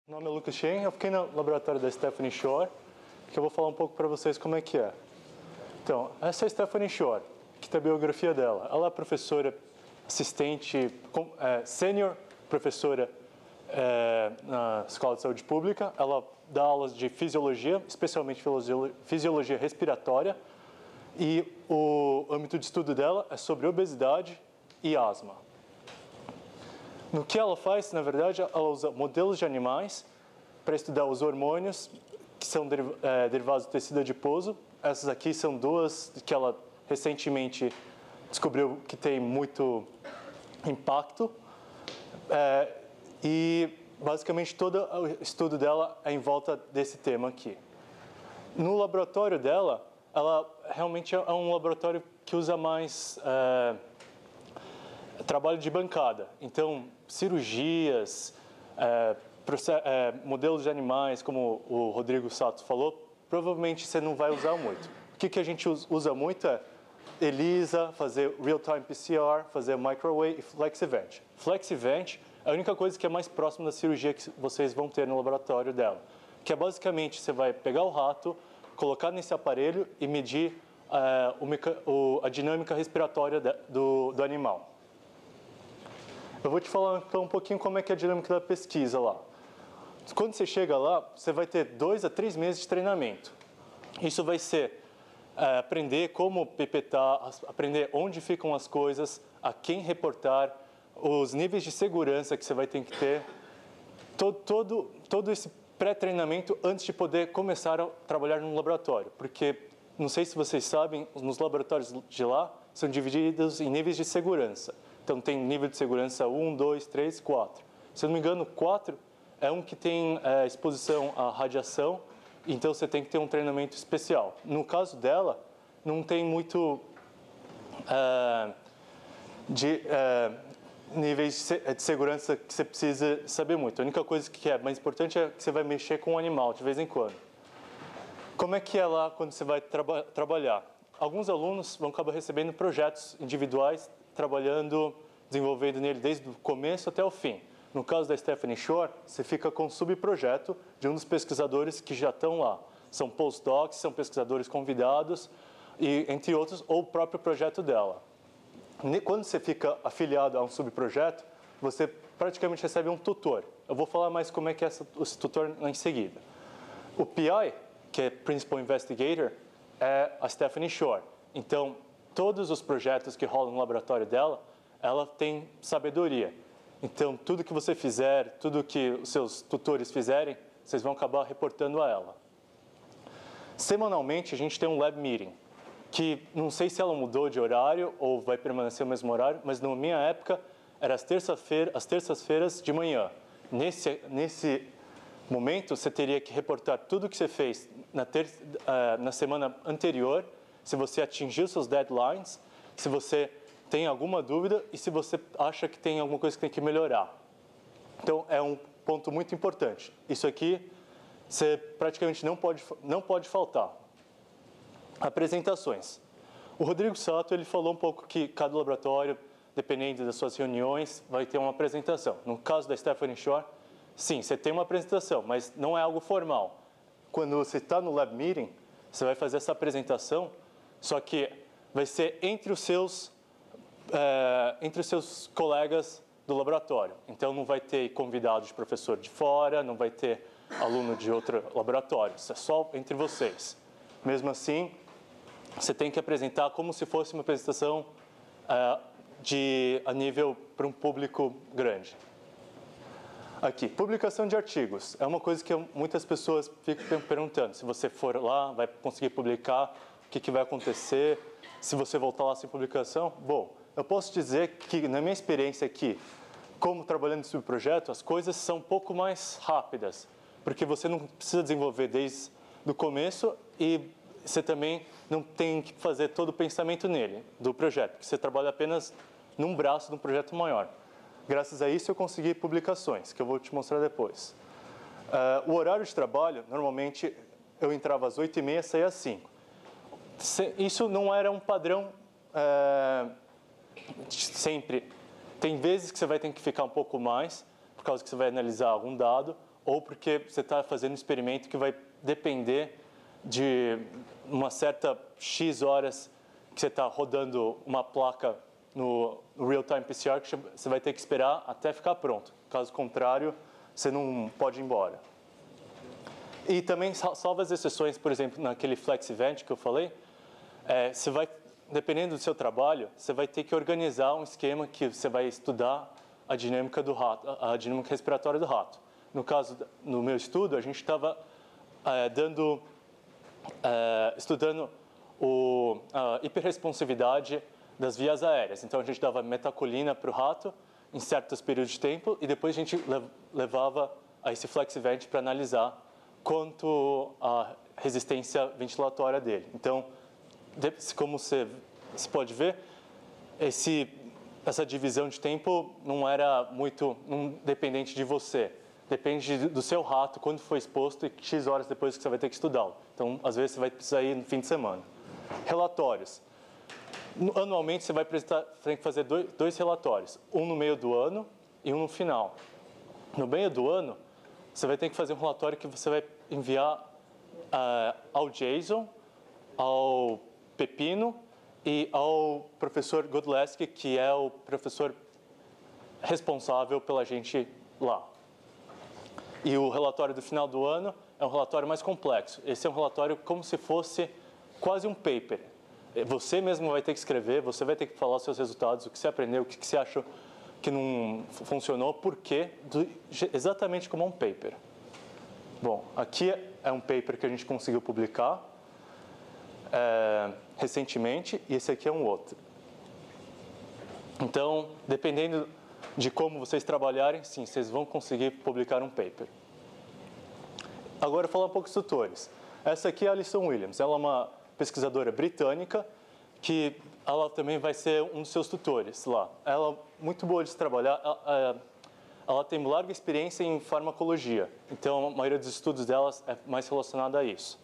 Meu nome é Lucas Shen, eu fiquei no laboratório da Stephanie Shore, que eu vou falar um pouco para vocês como é que é. Então, essa é a Stephanie Shore, que tem a biografia dela. Ela é professora assistente, sênior professora na Escola de Saúde Pública. Ela dá aulas de fisiologia, especialmente fisiologia respiratória, e o âmbito de estudo dela é sobre obesidade e asma. No que ela faz, na verdade, ela usa modelos de animais para estudar os hormônios que são derivados do tecido adiposo. Essas aqui são duas que ela recentemente descobriu que tem muito impacto. E, basicamente, todo o estudo dela é em volta desse tema aqui. No laboratório dela, ela realmente é um laboratório que usa mais trabalho de bancada. Então, cirurgias, modelos de animais, como o Rodrigo Sato falou, provavelmente você não vai usar muito. O que a gente usa muito é ELISA, fazer Real-Time PCR, fazer Microwave e FlexEvent. FlexEvent é a única coisa que é mais próxima da cirurgia que vocês vão ter no laboratório dela, que é basicamente você vai pegar o rato, colocar nesse aparelho e medir a dinâmica respiratória do animal. Eu vou te falar então um pouquinho como é que é a dinâmica da pesquisa lá. Quando você chega lá, você vai ter 2 a 3 meses de treinamento. Isso vai ser aprender como pipetar, aprender onde ficam as coisas, a quem reportar, os níveis de segurança que você vai ter que ter, todo esse pré-treinamento antes de poder começar a trabalhar no laboratório. Porque, não sei se vocês sabem, nos laboratórios de lá são divididos em níveis de segurança. Então, tem nível de segurança 1, 2, 3, 4. Se eu não me engano, 4 é um que tem exposição à radiação, então você tem que ter um treinamento especial. No caso dela, não tem muito níveis de segurança que você precisa saber muito. A única coisa que é mais importante é que você vai mexer com o animal de vez em quando. Como é que é lá quando você vai trabalhar? Alguns alunos vão acabar recebendo projetos individuais, desenvolvendo nele desde o começo até o fim. No caso da Stephanie Shore, você fica com um subprojeto de um dos pesquisadores que já estão lá. São postdocs, são pesquisadores convidados, e, entre outros, ou o próprio projeto dela. Quando você fica afiliado a um subprojeto, você praticamente recebe um tutor. Eu vou falar mais como é que é esse tutor em seguida. O PI, que é Principal Investigator, é a Stephanie Shore. Então, todos os projetos que rolam no laboratório dela, ela tem sabedoria. Então, tudo que você fizer, tudo que os seus tutores fizerem, vocês vão acabar reportando a ela. Semanalmente, a gente tem um lab meeting, que não sei se ela mudou de horário ou vai permanecer o mesmo horário, mas na minha época era às terças-feiras de manhã. Nesse momento, você teria que reportar tudo o que você fez na semana anterior, se você atingiu seus deadlines, se você tem alguma dúvida e se você acha que tem alguma coisa que tem que melhorar. Então, é um ponto muito importante. Isso aqui, você praticamente não pode faltar. Apresentações. O Rodrigo Sato, ele falou um pouco que cada laboratório, dependendo das suas reuniões, vai ter uma apresentação. No caso da Stephanie Shore, sim, você tem uma apresentação, mas não é algo formal. Quando você está no lab meeting, você vai fazer essa apresentação, só que vai ser entre os seus colegas do laboratório. Então, não vai ter convidado de professor de fora, não vai ter aluno de outro laboratório. Isso é só entre vocês. Mesmo assim, você tem que apresentar como se fosse uma apresentação a nível para um público grande. Aqui, publicação de artigos. É uma coisa que muitas pessoas ficam perguntando. Se você for lá, vai conseguir publicar? O que vai acontecer? Se você voltar lá sem publicação? Bom, eu posso dizer que, na minha experiência aqui, como trabalhando nesse projeto, as coisas são um pouco mais rápidas, porque você não precisa desenvolver desde o começo e você também não tem que fazer todo o pensamento do projeto, porque você trabalha apenas num braço de um projeto maior. Graças a isso, eu consegui publicações, que eu vou te mostrar depois. O horário de trabalho, normalmente, eu entrava às 8h30 e saía às 5h. Isso não era um padrão sempre. Tem vezes que você vai ter que ficar um pouco mais, por causa que você vai analisar algum dado, ou porque você está fazendo um experimento que vai depender de uma certa X horas que você está rodando uma placa no real-time PCR, que você vai ter que esperar até ficar pronto. Caso contrário, você não pode ir embora. E também, salvo as exceções, por exemplo, naquele Flex Event que eu falei, você vai, dependendo do seu trabalho, você vai ter que organizar um esquema que você vai estudar a dinâmica do rato, a dinâmica respiratória do rato. No caso, no meu estudo, a gente estava estudando a hiperresponsividade das vias aéreas. Então, a gente dava metacolina para o rato em certos períodos de tempo e depois a gente levava a esse Flex Event para analisar quanto a resistência ventilatória dele. Então, como você pode ver, essa divisão de tempo não era muito dependente de você. Depende do seu rato, quando foi exposto e X horas depois que você vai ter que estudá-lo. Então, às vezes, você vai precisar ir no fim de semana. Relatórios. Anualmente, você tem que fazer dois relatórios. Um no meio do ano e um no final. No meio do ano, você vai ter que fazer um relatório que você vai enviar ao Jason, ao Pepino e ao professor Godleski, que é o professor responsável pela gente lá. E o relatório do final do ano é um relatório mais complexo. Esse é um relatório como se fosse quase um paper. Você mesmo vai ter que escrever, você vai ter que falar os seus resultados, o que você aprendeu, o que você achou que não funcionou, por quê, exatamente como um paper. Bom, aqui é um paper que a gente conseguiu publicar recentemente, e esse aqui é um outro. Então, dependendo de como vocês trabalharem, sim, vocês vão conseguir publicar um paper. Agora, falar um pouco dos tutores. Essa aqui é a Alison Williams. Ela é uma pesquisadora britânica que ela também vai ser um dos seus tutores lá. Ela é muito boa de se trabalhar. Ela tem larga experiência em farmacologia. Então, a maioria dos estudos delas é mais relacionada a isso.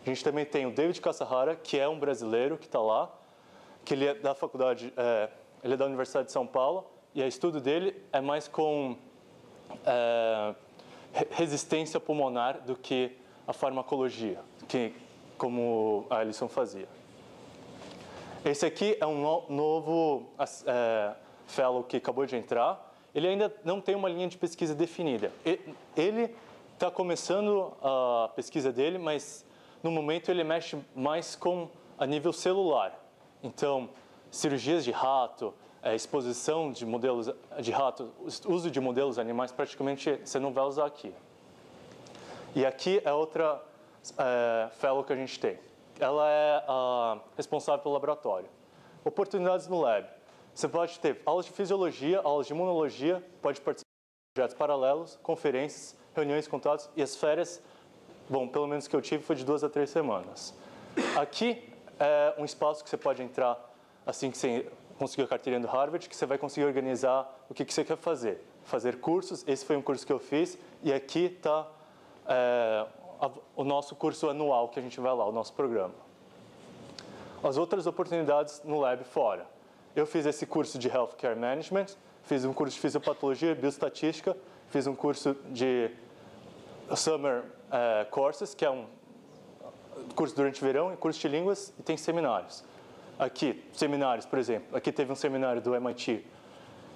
A gente também tem o David Kasahara, que é um brasileiro que está lá, que ele é da faculdade, ele é da Universidade de São Paulo, e o estudo dele é mais com resistência pulmonar do que a farmacologia, como a Alison fazia. Esse aqui é um novo fellow que acabou de entrar. Ele ainda não tem uma linha de pesquisa definida. Ele está começando a pesquisa dele, mas no momento ele mexe mais a nível celular. Então, cirurgias de rato, exposição de modelos de rato, uso de modelos animais, praticamente você não vai usar aqui. E aqui é outra fellow que a gente tem. Ela é a responsável pelo laboratório. Oportunidades no lab. Você pode ter aulas de fisiologia, aulas de imunologia, pode participar de projetos paralelos, conferências, reuniões, contatos, e as férias, bom, pelo menos que eu tive, foi de 2 a 3 semanas. Aqui é um espaço que você pode entrar assim que você conseguir a carteirinha do Harvard, que você vai conseguir organizar o que você quer fazer. Fazer cursos, esse foi um curso que eu fiz, e aqui está o nosso curso anual que a gente vai lá, o nosso programa. As outras oportunidades no lab fora. Eu fiz esse curso de Healthcare Management, fiz um curso de Fisiopatologia e Bioestatística, fiz um curso de Summer Courses, que é um curso durante o verão, e curso de línguas, e tem seminários. Aqui, seminários, por exemplo. Aqui teve um seminário do MIT,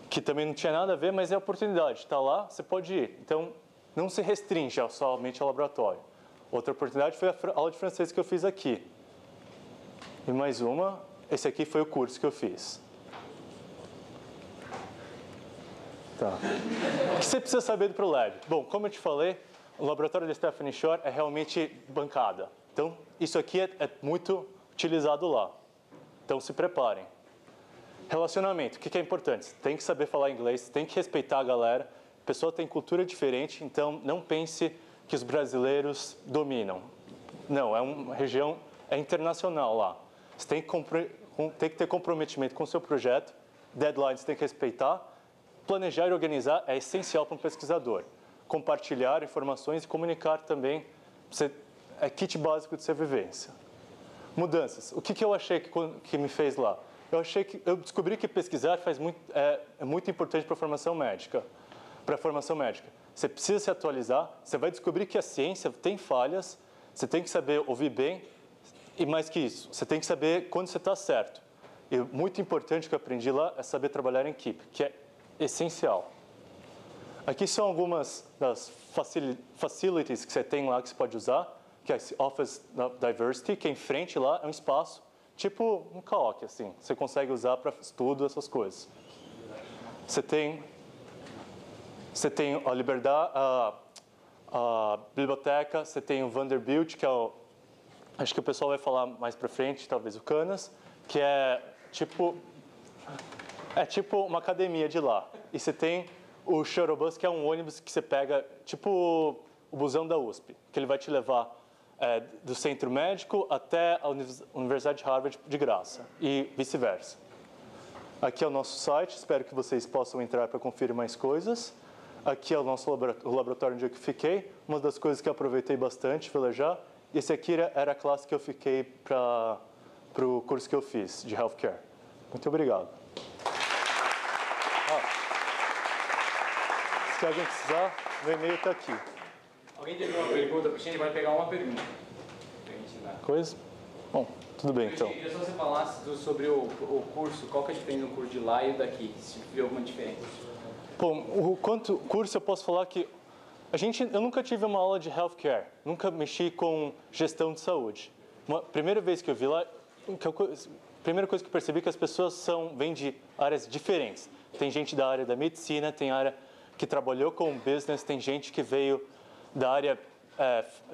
que também não tinha nada a ver, mas é oportunidade. Está lá, você pode ir. Então, não se restringe somente ao laboratório. Outra oportunidade foi a aula de francês que eu fiz aqui. E mais uma, esse aqui foi o curso que eu fiz. Tá. O que você precisa saber do ProLab? Bom, como eu te falei, o laboratório da Stephanie Shore é realmente bancada. Então, isso aqui é muito utilizado lá. Então, se preparem. Relacionamento, o que é importante? Você tem que saber falar inglês, tem que respeitar a galera. A pessoa tem cultura diferente, então não pense que os brasileiros dominam. Não, é uma região internacional lá. Você tem que ter comprometimento com o seu projeto, deadlines tem que respeitar. Planejar e organizar é essencial para um pesquisador. Compartilhar informações e comunicar também é kit básico de sobrevivência. Mudanças. O que eu achei que me fez lá? Eu descobri que pesquisar é muito importante para a formação médica. você precisa se atualizar, você vai descobrir que a ciência tem falhas, você tem que saber ouvir bem, e mais que isso, você tem que saber quando você está certo. E muito importante que eu aprendi lá é saber trabalhar em equipe, que é essencial. Aqui são algumas das facilities que você tem lá que você pode usar, que é esse Office Diversity, que em frente lá é um espaço, tipo um CAOC, assim. Você consegue usar para estudo, essas coisas. Você tem a liberdade, a biblioteca, você tem o Vanderbilt, que é acho que o pessoal vai falar mais para frente, talvez o Canas, que é tipo uma academia de lá. E você tem o Shuttle Bus, que é um ônibus que você pega, tipo o busão da USP, que ele vai te levar do centro médico até a Universidade de Harvard de graça, e vice-versa. Aqui é o nosso site, espero que vocês possam entrar para conferir mais coisas. Aqui é o nosso laboratório onde eu fiquei. Uma das coisas que eu aproveitei bastante, velejar. Esse aqui era a classe que eu fiquei para o curso que eu fiz de Healthcare. Muito obrigado. Se alguém precisar, meu e-mail está aqui. Alguém teve uma pergunta? A gente vai pegar uma pergunta. Coisa? Bom, tudo bem então. Eu queria só que você falasse sobre o curso. Qual que é a diferença do curso de lá e o daqui? Se viu alguma diferença? Bom, o curso eu posso falar que eu nunca tive uma aula de healthcare, nunca mexi com gestão de saúde. Primeira vez que eu vi lá, primeira coisa que eu percebi é que as pessoas vêm de áreas diferentes. Tem gente da área da medicina, tem área que trabalhou com business, tem gente que veio da área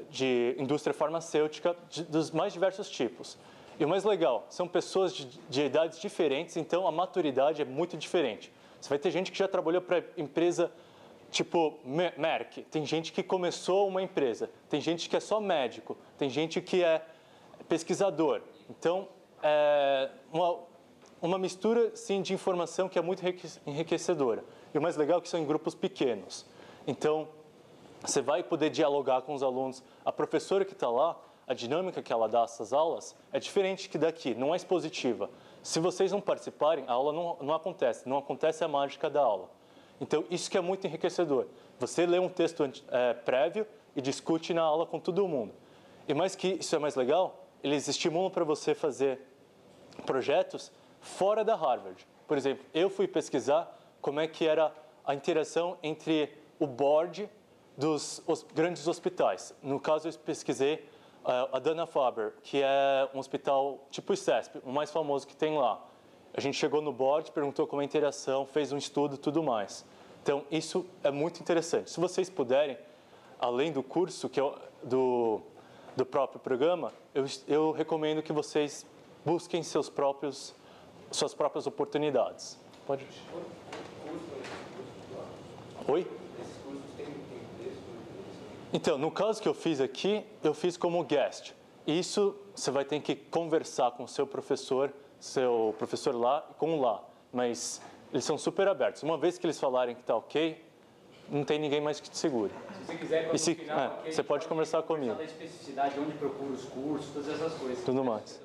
de indústria farmacêutica, dos mais diversos tipos. E o mais legal, são pessoas de idades diferentes, então a maturidade é muito diferente. Você vai ter gente que já trabalhou para empresa tipo Merck, tem gente que começou uma empresa, tem gente que é só médico, tem gente que é pesquisador. Então, é uma mistura sim, de informação que é muito enriquecedora. E o mais legal é que são em grupos pequenos. Então, você vai poder dialogar com os alunos. A professora que está lá, a dinâmica que ela dá essas aulas é diferente que daqui, não é expositiva. Se vocês não participarem, a aula não acontece a mágica da aula. Então, isso que é muito enriquecedor. Você lê um texto prévio e discute na aula com todo mundo. E mais que isso é mais legal, eles estimulam para você fazer projetos fora da Harvard. Por exemplo, eu fui pesquisar como é que era a interação entre o board dos grandes hospitais. No caso, eu pesquisei a Dana-Farber, que é um hospital tipo o ICESP, o mais famoso que tem lá. A gente chegou no board, perguntou como é a interação, fez um estudo e tudo mais. Então, isso é muito interessante. Se vocês puderem, além do curso, que é do próprio programa, eu recomendo que vocês busquem suas próprias oportunidades. Pode? Oi? Então, no caso que eu fiz aqui, eu fiz como guest. Isso você vai ter que conversar com o seu professor lá, com lá. Mas eles são super abertos. Uma vez que eles falarem que está ok, não tem ninguém mais que te segure. Se você quiser, quando no final, você pode conversar comigo. Da especificidade, onde procura os cursos, todas essas coisas. Tudo mais.